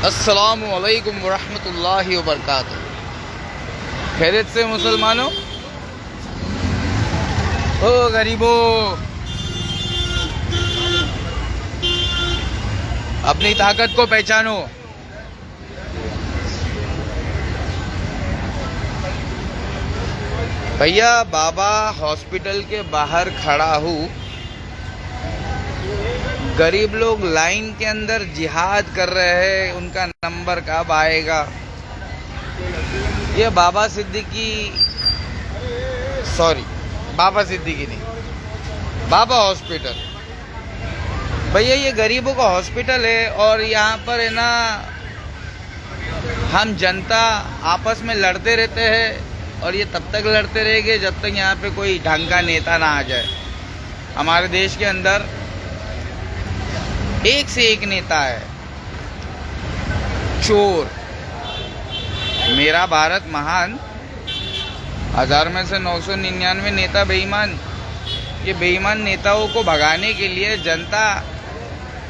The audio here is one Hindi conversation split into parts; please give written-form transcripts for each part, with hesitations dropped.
अस्सलामु अलैकुम वरहमतुल्लाहि वबरकातुहू। खैरियत से मुसलमानों, ओ गरीबों, अपनी ताकत को पहचानो। भैया, बाबा हॉस्पिटल के बाहर खड़ा हूँ। गरीब लोग लाइन के अंदर जिहाद कर रहे हैं, उनका नंबर कब आएगा। ये बाबा सिद्दीकी नहीं, बाबा हॉस्पिटल। भैया, ये गरीबों का हॉस्पिटल है और यहाँ पर है ना, हम जनता आपस में लड़ते रहते हैं और ये तब तक लड़ते रहेंगे जब तक यहाँ पे कोई ढंग का नेता ना आ जाए। हमारे देश के अंदर एक से एक नेता है, चोर। मेरा भारत महान, 1000 में से 999 नेता बेईमान। ये बेईमान नेताओं को भगाने के लिए जनता,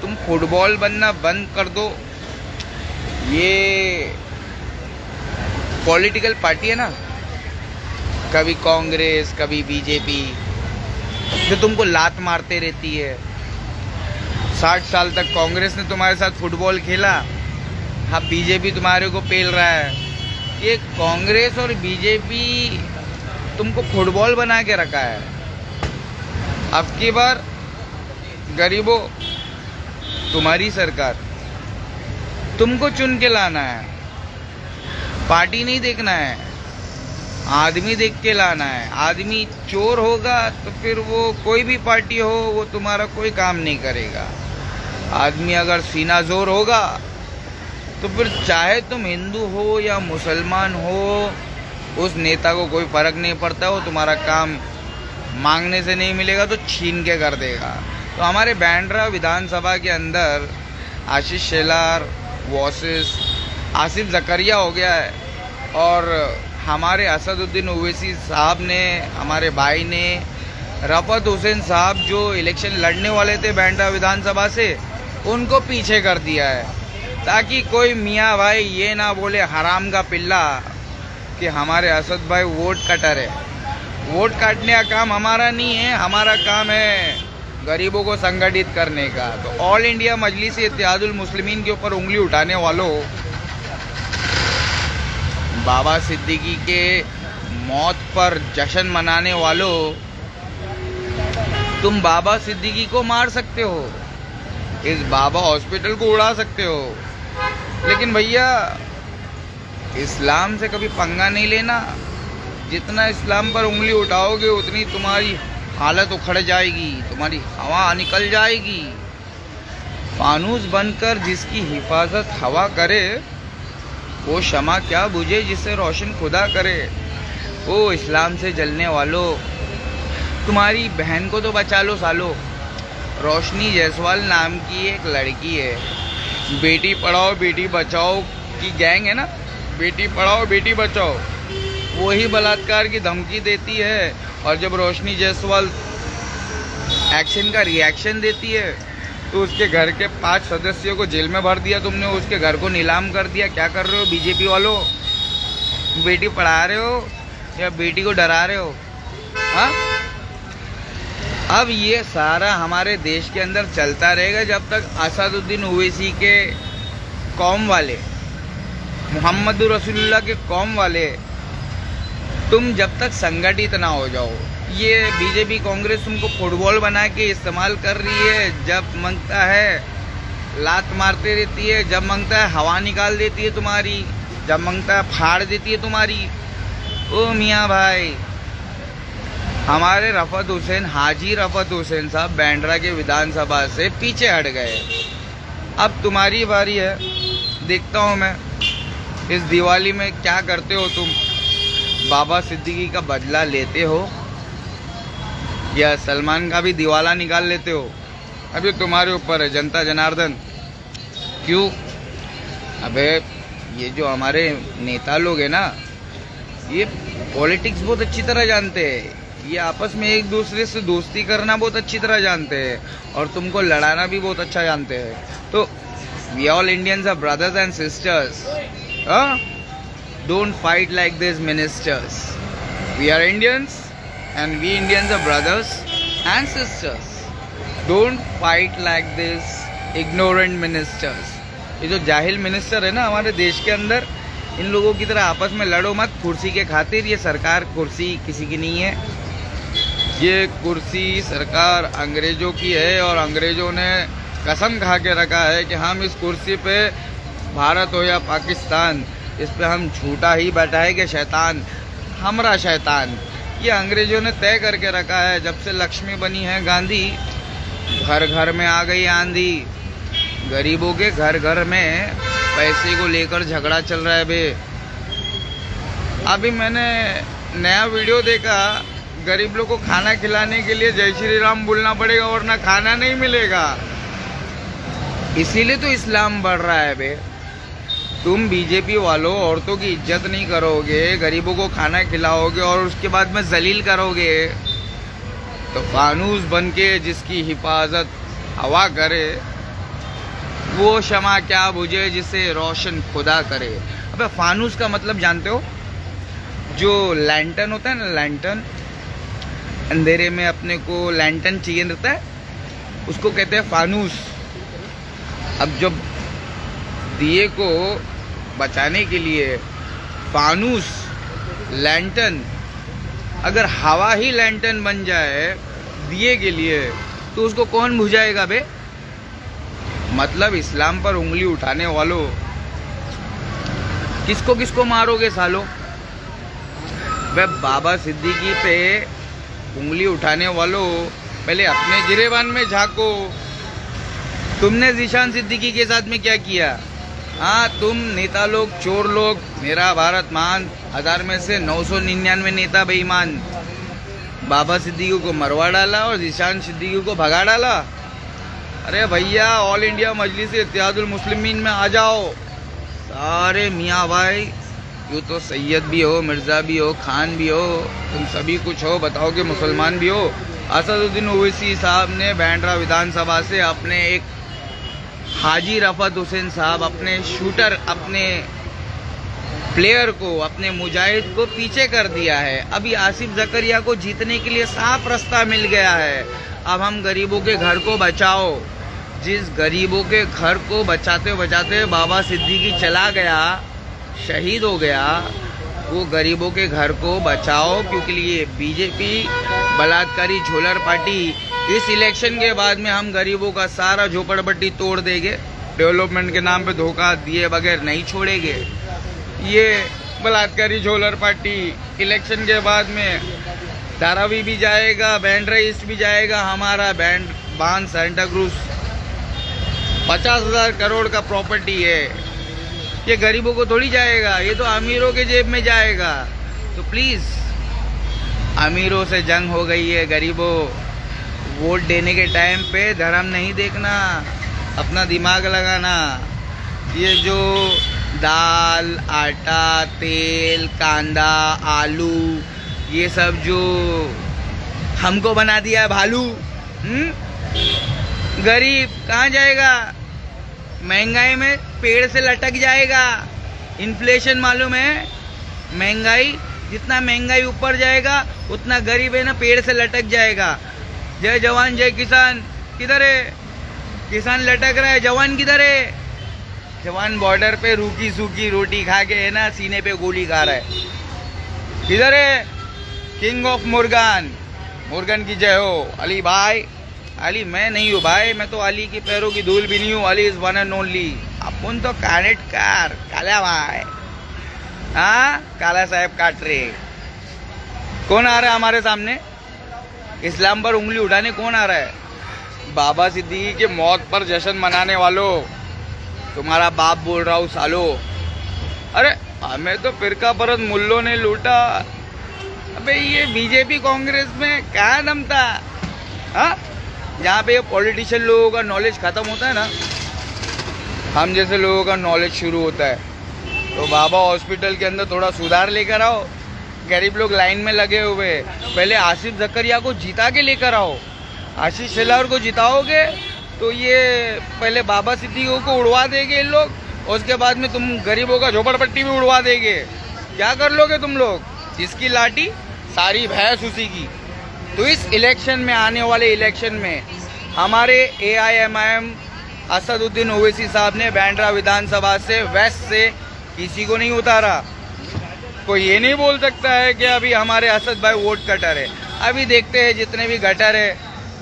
तुम फुटबॉल बनना बंद कर दो। ये पॉलिटिकल पार्टी है ना, कभी कांग्रेस कभी बीजेपी, जो तुमको लात मारते रहती है। 60 साल तक कांग्रेस ने तुम्हारे साथ फुटबॉल खेला, अब बीजेपी तुम्हारे को पेल रहा है। ये कांग्रेस और बीजेपी तुमको फुटबॉल बना के रखा है। अब की बार गरीबों, तुम्हारी सरकार, तुमको चुन के लाना है। पार्टी नहीं देखना है, आदमी देख के लाना है। आदमी चोर होगा तो फिर वो कोई भी पार्टी हो, वो तुम्हारा कोई काम नहीं करेगा। आदमी अगर सीना जोर होगा तो फिर चाहे तुम हिंदू हो या मुसलमान हो, उस नेता को कोई फर्क नहीं पड़ता। वो तुम्हारा काम मांगने से नहीं मिलेगा तो छीन के कर देगा। तो हमारे बांद्रा विधानसभा के अंदर आशीष शेलार वॉसिस आसिफ जकरिया हो गया है और हमारे असदुद्दीन ओवैसी साहब ने, हमारे भाई ने, रफत हुसैन साहब जो इलेक्शन लड़ने वाले थे बांद्रा विधानसभा से, उनको पीछे कर दिया है, ताकि कोई मियाँ भाई ये ना बोले हराम का पिल्ला कि हमारे असद भाई वोट कटर है। वोट काटने का काम हमारा नहीं है, हमारा काम है गरीबों को संगठित करने का। तो ऑल इंडिया मजलिस इत्तेहादुल मुस्लिमीन के ऊपर उंगली उठाने वालों, बाबा सिद्दीकी के मौत पर जश्न मनाने वालों, तुम बाबा सिद्दीकी को मार सकते हो, इस बाबा हॉस्पिटल को उड़ा सकते हो, लेकिन भैया इस्लाम से कभी पंगा नहीं लेना। जितना इस्लाम पर उंगली उठाओगे उतनी तुम्हारी हालत उखड़ जाएगी, तुम्हारी हवा निकल जाएगी। फानूस बनकर जिसकी हिफाजत हवा करे, वो शमा क्या बुझे जिसे रोशन खुदा करे। ओ इस्लाम से जलने वालों, तुम्हारी बहन को तो बचा लो सालो। रोशनी जायसवाल नाम की एक लड़की है, बेटी पढ़ाओ बेटी बचाओ की गैंग है ना, बेटी पढ़ाओ बेटी बचाओ, वही बलात्कार की धमकी देती है। और जब रोशनी जायसवाल एक्शन का रिएक्शन देती है तो उसके घर के 5 सदस्यों को जेल में भर दिया तुमने, उसके घर को नीलाम कर दिया। क्या कर रहे हो बीजेपी वालों? बेटी पढ़ा रहे हो या बेटी को डरा रहे हो? हाँ, अब ये सारा हमारे देश के अंदर चलता रहेगा जब तक असदुद्दीन ओवैसी के कौम वाले, मोहम्मद रसूलुल्लाह के कौम वाले, तुम जब तक संगठित ना हो जाओ। ये बीजेपी कांग्रेस तुमको फुटबॉल बना के इस्तेमाल कर रही है। जब मांगता है लात मारते रहती है, जब मांगता है हवा निकाल देती है तुम्हारी, जब मांगता है फाड़ देती है तुम्हारी। ओ मियाँ भाई, हमारे रफत हुसैन, हाजी रफत हुसैन साहब बांद्रा के विधानसभा से पीछे हट गए। अब तुम्हारी बारी है, देखता हूँ मैं इस दिवाली में क्या करते हो तुम। बाबा सिद्दीकी का बदला लेते हो या सलमान का भी दिवाला निकाल लेते हो, अभी तुम्हारे ऊपर है जनता जनार्दन। क्यों? अबे ये जो हमारे नेता लोग हैं ना, ये पॉलिटिक्स बहुत अच्छी तरह जानते हैं। ये आपस में एक दूसरे से दोस्ती करना बहुत अच्छी तरह जानते हैं और तुमको लड़ाना भी बहुत अच्छा जानते हैं। तो We all Indians are brothers and sisters. Huh? Don't fight like these ministers. We are Indians and we Indians are brothers and sisters. Don't fight like this ignorant ministers. ये जो जाहिल मिनिस्टर है ना हमारे देश के अंदर, इन लोगों की तरह आपस में लड़ो मत कुर्सी के खातिर। ये सरकार कुर्सी किसी की नहीं है, ये कुर्सी सरकार अंग्रेजों की है और अंग्रेजों ने कसम खा के रखा है कि हम इस कुर्सी पे, भारत हो या पाकिस्तान, इस पे हम झूठा ही बैठाएंगे। शैतान हमारा शैतान, ये अंग्रेजों ने तय करके रखा है। जब से लक्ष्मी बनी है गांधी, घर घर में आ गई आंधी। गरीबों के घर घर में पैसे को लेकर झगड़ा चल रहा है बे। अभी मैंने नया वीडियो देखा, गरीब लोग को खाना खिलाने के लिए जय श्री राम बोलना पड़ेगा वरना खाना नहीं मिलेगा। इसीलिए तो इस्लाम बढ़ रहा है बे। तुम बीजेपी वालों औरतों की इज्जत नहीं करोगे, गरीबों को खाना खिलाओगे और उसके बाद में जलील करोगे, तो फानूस बन के जिसकी हिफाजत हवा करे, वो शमा क्या बुझे जिसे रोशन खुदा करे। अबे फानूस का मतलब जानते हो? जो लैंटर्न होता है ना, लैंटर्न, अंधेरे में अपने को लैंटर्न चाहिए रहता है, उसको कहते हैं फानूस। अब जब दिए को बचाने के लिए फानूस, लैंटर्न, अगर हवा ही लैंटर्न बन जाए दिए के लिए, तो उसको कौन बुझाएगा बे? मतलब इस्लाम पर उंगली उठाने वालों, किसको किसको मारोगे सालो? वे बाबा सिद्दीकी पे उंगली उठाने वालों, पहले अपने गिरेबान में झांको। तुमने ज़ीशान सिद्दीकी के साथ में क्या किया? हाँ, तुम नेता लोग, चोर लोग, मेरा भारत महान, 1000 में से 999 नेता बेईमान। बाबा सिद्दीकी को मरवा डाला और ज़ीशान सिद्दीकी को भगा डाला। अरे भैया, ऑल इंडिया मजलिस इत्तेहादुल मुस्लिमीन में आ जाओ सारे मियाँ भाई। यूँ तो सैयद भी हो, मिर्ज़ा भी हो, खान भी हो, तुम सभी कुछ हो, बताओ कि मुसलमान भी हो। असदुद्दीन ओवैसी साहब ने बैंड्रा विधानसभा से अपने एक हाजी रफत हुसैन साहब, अपने शूटर, अपने प्लेयर को, अपने मुजाहिद को पीछे कर दिया है। अभी आसिफ जकरिया को जीतने के लिए साफ रास्ता मिल गया है। अब हम गरीबों के घर को बचाओ। जिस गरीबों के घर को बचाते बचाते बाबा सिद्दीकी चला गया, शहीद हो गया, वो गरीबों के घर को बचाओ, क्योंकि ये बीजेपी बलात्कारी झोलर पार्टी इस इलेक्शन के बाद में हम गरीबों का सारा झोपड़पट्टी तोड़ देंगे, डेवलपमेंट के नाम पे धोखा दिए बगैर नहीं छोड़ेंगे। ये बलात्कारी झोलर पार्टी इलेक्शन के बाद में धारावी भी जाएगा, बैंड्रा ईस्ट भी जाएगा। हमारा बांध सेंटा क्रूज 50,000 करोड़ का प्रॉपर्टी है, ये गरीबों को थोड़ी जाएगा, ये तो अमीरों के जेब में जाएगा। तो प्लीज़, अमीरों से जंग हो गई है। गरीबों, वोट देने के टाइम पे धर्म नहीं देखना, अपना दिमाग लगाना। ये जो दाल, आटा, तेल, कांदा, आलू, ये सब जो हमको बना दिया है भालू, गरीब कहाँ जाएगा? महंगाई में पेड़ से लटक जाएगा। इन्फ्लेशन मालूम है? महंगाई, जितना महंगाई ऊपर जाएगा उतना गरीब है ना पेड़ से लटक जाएगा। जय जवान जय किसान किधर है? किसान लटक रहा है, जवान किधर है? जवान बॉर्डर पे रूखी सूखी रोटी खा के है ना, सीने पे गोली खा रहा है। किधर है किंग ऑफ मुर्गन? मुर्गन की जय हो। अली भाई, अली मैं नहीं हूँ भाई, मैं तो अली की पैरों की धूल भी नहीं हूँ। Ali is one and only. अपन तो कानेट कार काला भाई, हाँ काला साहब काट रहे। कौन आ रहा है हमारे सामने? इस्लाम पर उंगली उठाने कौन आ रहा है? बाबा सिद्दीकी के मौत पर जश्न मनाने वालों, तुम्हारा बाप बोल रहा हूँ सालो। अरे हमें तो फिरका परत मुल्लों ने लूटा। अबे ये बीजेपी कांग्रेस में क्या दम था? हाँ, जहाँ पे ये पॉलिटिशियन लोगों का नॉलेज खत्म होता है ना, हम जैसे लोगों का नॉलेज शुरू होता है। तो बाबा हॉस्पिटल के अंदर थोड़ा सुधार लेकर आओ। गरीब लोग लाइन में लगे हुए, पहले आसिफ जकरिया को जिता के लेकर आओ। आशीष शेलार को जिताओगे, तो ये पहले बाबा सिद्दीकी को उड़वा देंगे इन लोग, उसके बाद में तुम गरीबों का झोपड़पट्टी भी उड़वा देंगे। क्या कर लोगे तुम लोग? जिसकी लाठी सारी भैंस उसी की। तो इस इलेक्शन में, आने वाले इलेक्शन में हमारे AIMIM असदुद्दीन ओवैसी साहब ने बांद्रा विधानसभा से, वेस्ट से किसी को नहीं उतारा। कोई ये नहीं बोल सकता है कि अभी हमारे असद भाई वोट कटर है। अभी देखते हैं जितने भी गटर है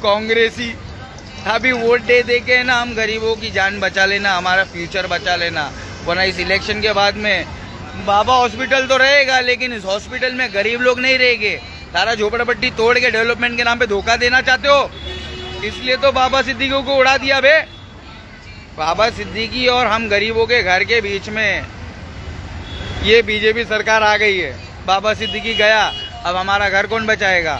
कांग्रेसी, अभी वोट दे दे के ना हम गरीबों की जान बचा लेना, हमारा फ्यूचर बचा लेना। वरना इस इलेक्शन के बाद में बाबा हॉस्पिटल तो रहेगा, लेकिन इस हॉस्पिटल में गरीब लोग नहीं रहेंगे। सारा झोपड़पट्टी तोड़ के डेवलपमेंट के नाम पे धोखा देना चाहते हो, इसलिए तो बाबा सिद्दीकी को उड़ा दिया बे। बाबा सिद्दीकी और हम गरीबों के घर के बीच में ये बीजेपी सरकार आ गई है। बाबा सिद्दीकी गया, अब हमारा घर कौन बचाएगा?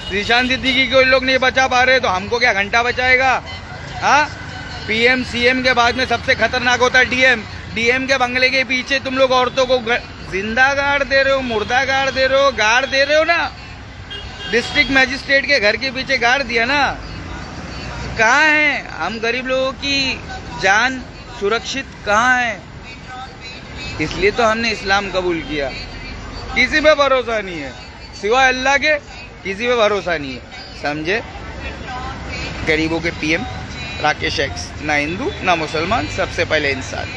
ज़ीशान सिद्दीकी को लोग नहीं बचा पा रहे तो हमको क्या घंटा बचाएगा? हाँ, PM CM के बाद में सबसे खतरनाक होता है DM के बंगले के पीछे तुम लोग औरतों को जिंदा गाड़ दे रहे हो, मुर्दा गाड़ दे रहे हो, गाड़ दे रहे हो ना। डिस्ट्रिक्ट मजिस्ट्रेट के घर के पीछे गाड़ दिया ना। कहाँ है हम गरीब लोगों की जान सुरक्षित? कहाँ है? इसलिए तो हमने इस्लाम कबूल किया। किसी पे भरोसा नहीं है सिवाय अल्लाह के, किसी पे भरोसा नहीं है, समझे? गरीबों के PM राकेश एक्स, ना हिंदू ना मुसलमान, सबसे पहले इंसान।